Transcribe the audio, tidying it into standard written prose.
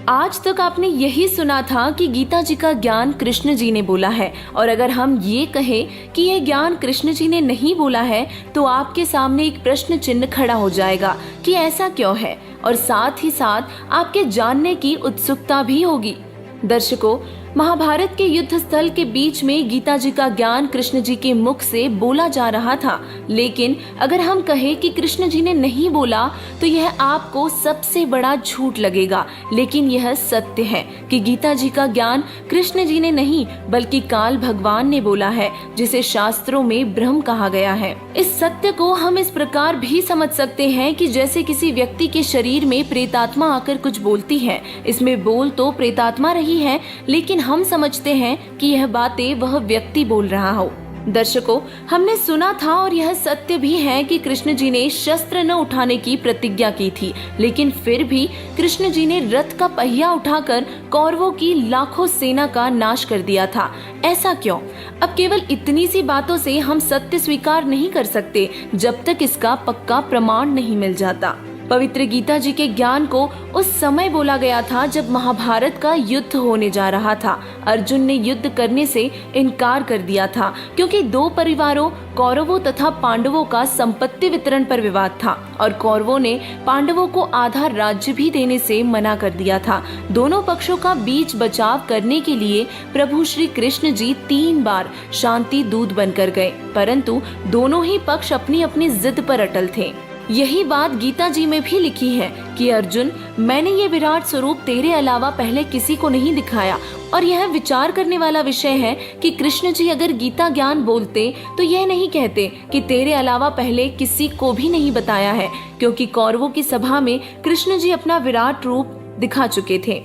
आज तक आपने यही सुना था कि गीता जी का ज्ञान कृष्ण जी ने बोला है, और अगर हम ये कहें कि ये ज्ञान कृष्ण जी ने नहीं बोला है तो आपके सामने एक प्रश्न चिन्ह खड़ा हो जाएगा कि ऐसा क्यों है, और साथ ही साथ आपके जानने की उत्सुकता भी होगी। दर्शकों, महाभारत के युद्ध स्थल के बीच में गीता जी का ज्ञान कृष्ण जी के मुख से बोला जा रहा था, लेकिन अगर हम कहें कि कृष्ण जी ने नहीं बोला तो यह आपको सबसे बड़ा झूठ लगेगा। लेकिन यह सत्य है कि गीता जी का ज्ञान कृष्ण जी ने नहीं बल्कि काल भगवान ने बोला है, जिसे शास्त्रों में ब्रह्म कहा गया है। इस सत्य को हम इस प्रकार भी समझ सकते हैं कि जैसे किसी व्यक्ति के शरीर में प्रेतात्मा आकर कुछ बोलती है। इसमें बोल तो प्रेतात्मा रही है, लेकिन हम समझते हैं कि यह बातें वह व्यक्ति बोल रहा हो। दर्शकों, हमने सुना था और यह सत्य भी है कि कृष्ण जी ने शस्त्र न उठाने की प्रतिज्ञा की थी, लेकिन फिर भी कृष्ण जी ने रथ का पहिया उठाकर कौरवों की लाखों सेना का नाश कर दिया था। ऐसा क्यों? अब केवल इतनी सी बातों से हम सत्य स्वीकार नहीं कर सकते जब तक इसका पक्का प्रमाण नहीं मिल जाता। पवित्र गीता जी के ज्ञान को उस समय बोला गया था जब महाभारत का युद्ध होने जा रहा था। अर्जुन ने युद्ध करने से इनकार कर दिया था क्योंकि दो परिवारों कौरवों तथा पांडवों का संपत्ति वितरण पर विवाद था, और कौरवों ने पांडवों को आधा राज्य भी देने से मना कर दिया था। दोनों पक्षों का बीच बचाव करने के लिए प्रभु श्री कृष्ण जी 3 बार शांति दूत बनकर गए, परंतु दोनों ही पक्ष अपनी अपनी जिद पर अटल थे। यही बात गीता जी में भी लिखी है कि अर्जुन, मैंने ये विराट स्वरूप तेरे अलावा पहले किसी को नहीं दिखाया। और यह विचार करने वाला विषय है कि कृष्ण जी अगर गीता ज्ञान बोलते तो यह नहीं कहते कि तेरे अलावा पहले किसी को भी नहीं बताया है, क्योंकि कौरवों की सभा में कृष्ण जी अपना विराट रूप दिखा चुके थे।